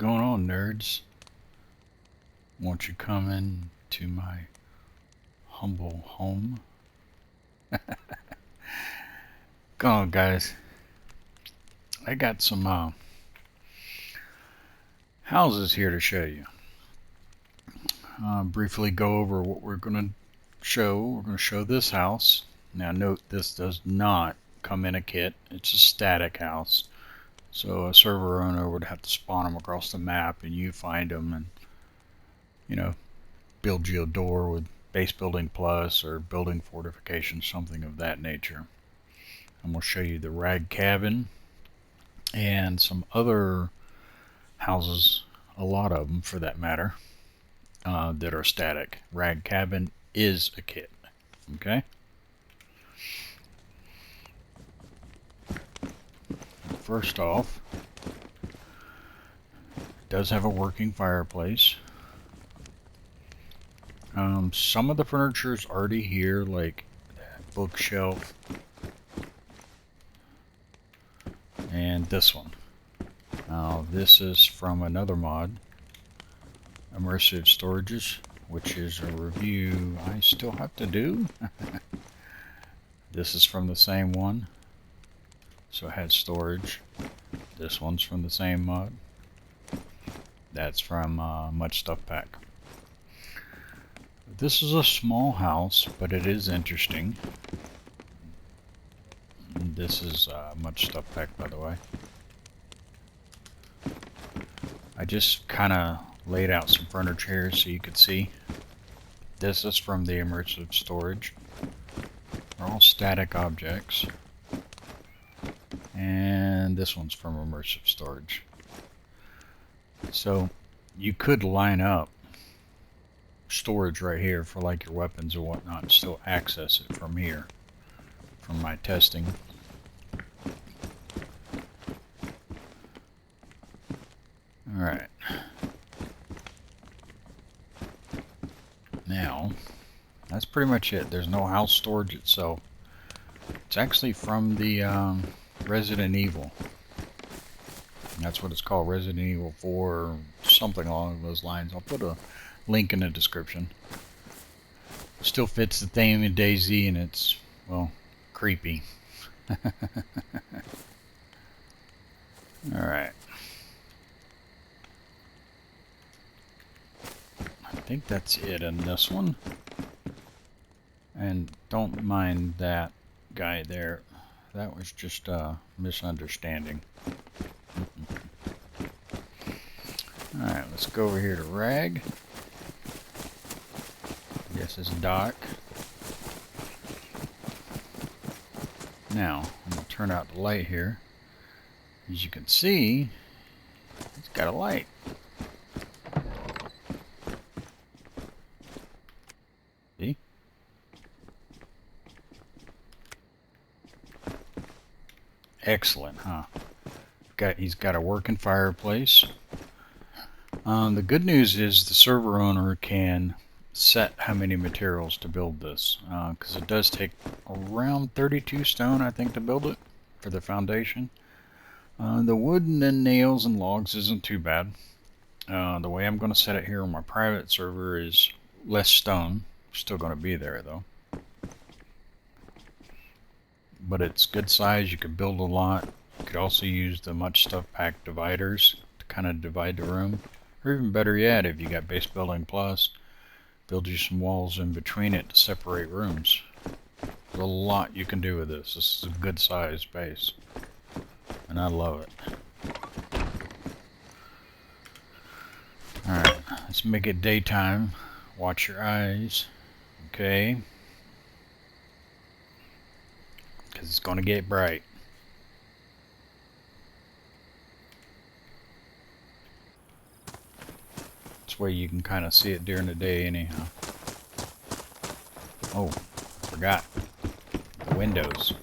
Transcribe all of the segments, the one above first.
going on, nerds? Won't you come in to my humble home? Go on, guys. I got some houses here to show you. Briefly go over what we're going to show. We're going to show this house. Now note, this does not come in a kit. It's a static house. So a server owner would have to spawn them across the map and you find them and, you know, build you a door with base building plus or building fortification, something of that nature. I'm going to show you the rag cabin and some other houses, a lot of them for that matter, that are static. Rag cabin is a kit. Okay. First off, it does have a working fireplace. Some of the furniture is already here, like that bookshelf and this one. Now this is from another mod, Immersive Storages, which is a review I still have to do. This is from the same one, so it has storage. This one's from the same mod. That's from Much Stuff Pack. This is a small house, but it is interesting. This is Much Stuff Pack, by the way. I just kind of laid out some furniture here so you could see. This is from the Immersive Storage. They're all static objects. And this one's from Immersive Storage. So you could line up storage right here for like your weapons or whatnot and still access it from here, from my testing. Alright. Now, that's pretty much it. There's no house storage itself. It's actually from the Resident Evil. That's what it's called, Resident Evil 4 or something along those lines. I'll put a link in the description. Still fits the theme in DayZ and it's, well, creepy. Alright. I think that's it in this one. And don't mind that guy there. That was just a misunderstanding. Alright, let's go over here to Rag. I guess it's Doc. Now, I'm going to turn out the light here. As you can see, it's got a light. See? Excellent, huh? He's got a working fireplace. The good news is the server owner can set how many materials to build this, because it does take around 32 stone, I think, to build it for the foundation. The wood and then nails and logs isn't too bad. The way I'm going to set it here on my private server is less stone. Still going to be there though. But it's good size. You could build a lot. You could also use the Much Stuff Pack dividers to kind of divide the room. Or even better yet, if you got base building plus, build you some walls in between it to separate rooms. There's a lot you can do with this. This is a good size base. And I love it. Alright, let's make it daytime. Watch your eyes. Okay. Because it's going to get bright. This way you can kind of see it during the day anyhow. Oh, forgot. The windows.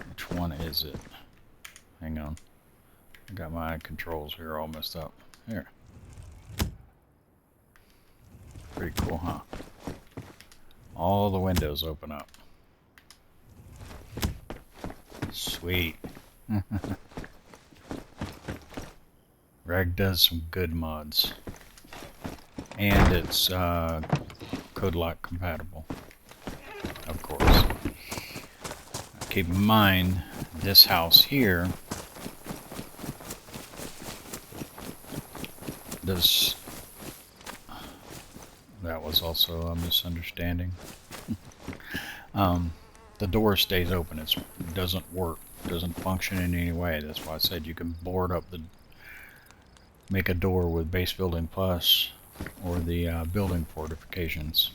Which one is it? Hang on. I got my controls here all messed up. Here. Pretty cool, huh? All the windows open up. Sweet. Rag does some good mods. And it's code lock compatible, of course. Keep in mind, this house here does... That was also a misunderstanding. The door stays open. It doesn't work. It doesn't function in any way. That's why I said you can board up the... Make a door with base building plus or the building fortifications.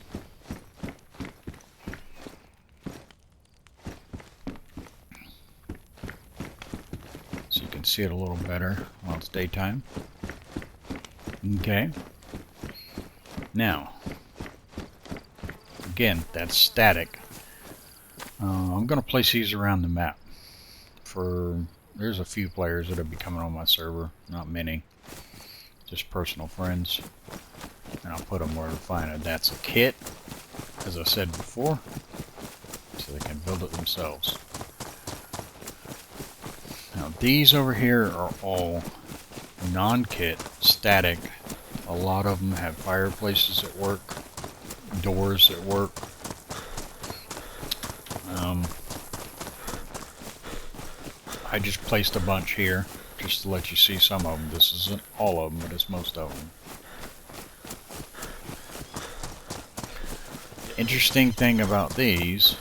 So you can see it a little better while it's daytime. Okay. Now, again, that's static. I'm going to place these around the map. There's a few players that will be coming on my server, not many, just personal friends, and I'll put them where to find it. That's a kit, as I said before, so they can build it themselves. Now these over here are all non-kit, static. A lot of them have fireplaces at work, doors at work. I just placed a bunch here just to let you see some of them. This isn't all of them, but it's most of them. The interesting thing about these,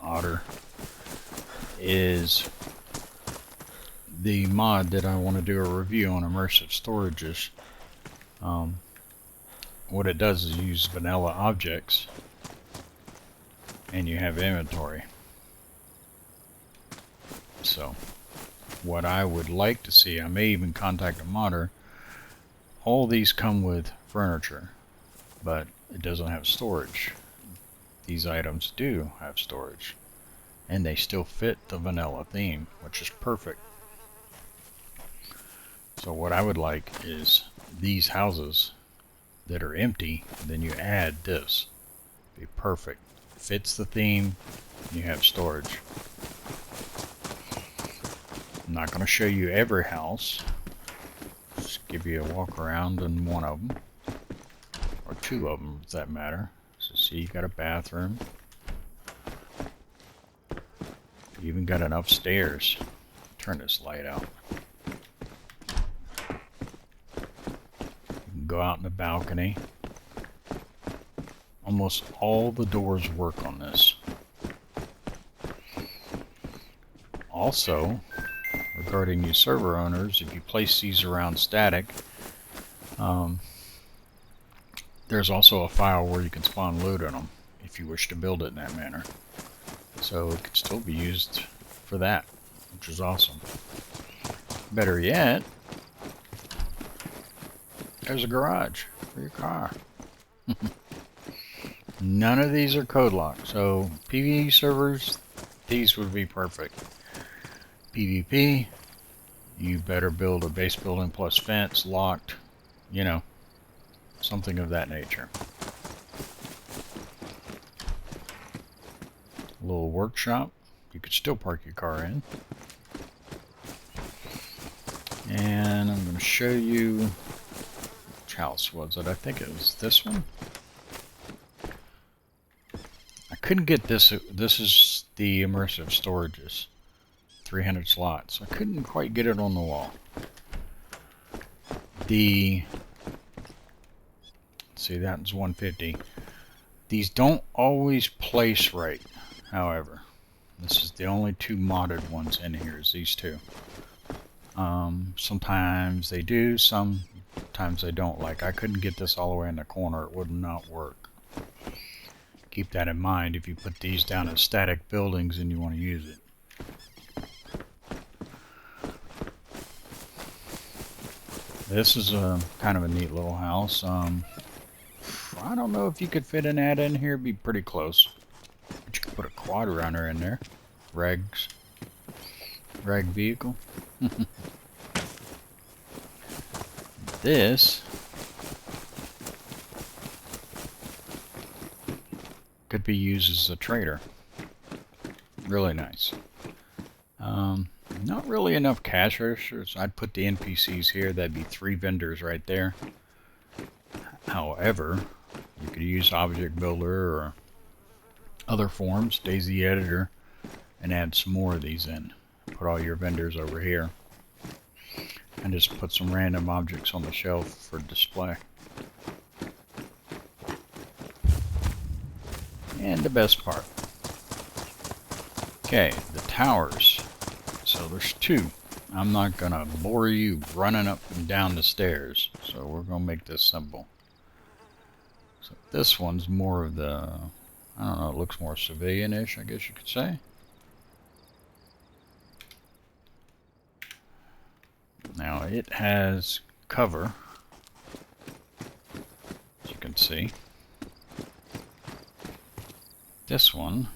Otter, is the mod that I want to do a review on, immersive storages. What it does is use vanilla objects and you have inventory. So what I would like to see, I may even contact a modder. All these come with furniture, but it doesn't have storage. These items do have storage, and they still fit the vanilla theme, which is perfect. So what I would like is these houses that are empty, then you add this. Be perfect. Fits the theme, you have storage. I'm not going to show you every house. Just give you a walk around in one of them, or two of them, if that matter. So see, you got a bathroom. You even got an upstairs. Turn this light out. You can go out in the balcony. Almost all the doors work on this. Also, regarding you server owners, if you place these around static, there's also a file where you can spawn loot in them if you wish to build it in that manner. So it could still be used for that, which is awesome. Better yet, there's a garage for your car. None of these are code locked, so PvE servers, these would be perfect. PvP, you better build a base building plus fence, locked, you know, something of that nature. A little workshop, you could still park your car in. And I'm going to show you, which house was it? I think it was this one. I couldn't get this. This is the immersive storages. 300 slots. I couldn't quite get it on the wall. Let's see, that's 150. These don't always place right, however. This is the only two modded ones in here, is these two. Sometimes they do, sometimes they don't. Like, I couldn't get this all the way in the corner. It would not work. Keep that in mind if you put these down as static buildings and you want to use it. This is a kind of a neat little house. I don't know if you could fit an ad in here. It'd be pretty close. But you could put a quad runner in there. Rag vehicle. This could be used as a trader. Really nice. Not really enough cash registers. I'd put the NPCs here. That'd be 3 vendors right there. However, you could use Object Builder or other forms, DayZ Editor, and add some more of these in. Put all your vendors over here. And just put some random objects on the shelf for display. And the best part. Okay, the towers. So there's 2. I'm not gonna bore you running up and down the stairs. So we're gonna make this simple. So this one's more of the, I don't know, it looks more civilian-ish, I guess you could say. Now it has cover, as you can see. This one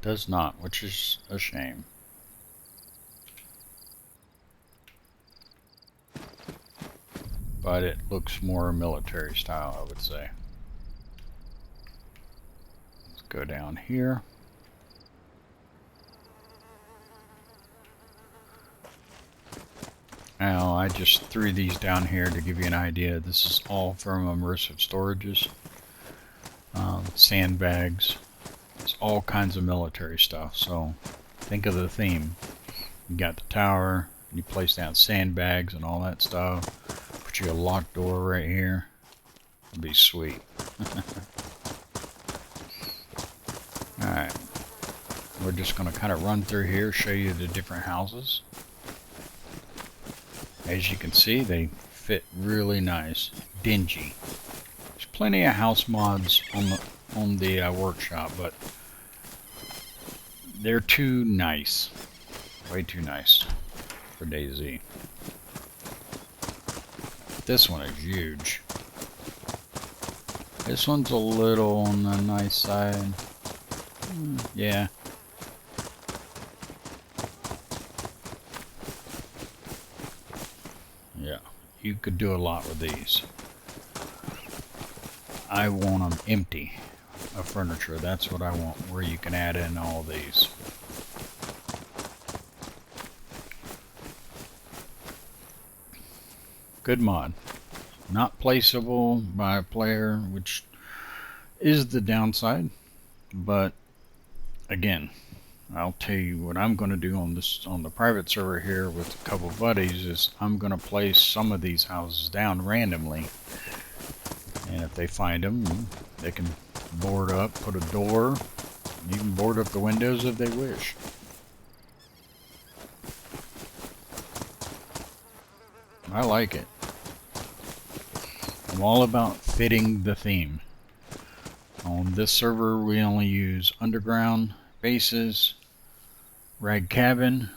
does not, which is a shame. But it looks more military style, I would say. Let's go down here. Now, I just threw these down here to give you an idea. This is all from immersive storages. Sandbags. It's all kinds of military stuff. So, think of the theme. You got the tower, you place down sandbags and all that stuff. Put you a locked door right here. It'd be sweet. Alright. We're just going to kind of run through here, show you the different houses. As you can see, they fit really nice. Dingy. There's plenty of house mods on the workshop, but they're too nice. Way too nice for DayZ. This one is huge. This one's a little on the nice side. Yeah. Yeah, you could do a lot with these. I want them empty of furniture. That's what I want, where you can add in all these. Good mod. Not placeable by a player, which is the downside. But again, I'll tell you what I'm going to do on the private server here with a couple of buddies is I'm going to place some of these houses down randomly, and if they find them, they can board up, put a door, you can board up the windows if they wish. I like it. I'm all about fitting the theme. On this server we only use underground bases, rag cabin.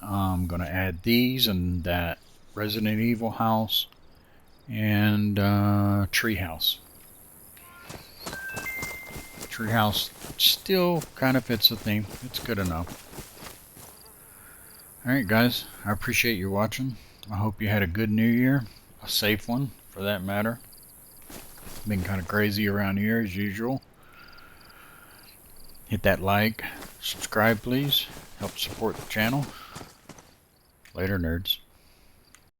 I'm going to add these and that Resident Evil house and tree house. Tree house still kind of fits the theme. It's good enough. Alright guys, I appreciate you watching. I hope you had a good new year. A safe one for that matter. Been kind of crazy around here as usual. Hit that like, subscribe please. Help support the channel. Later nerds.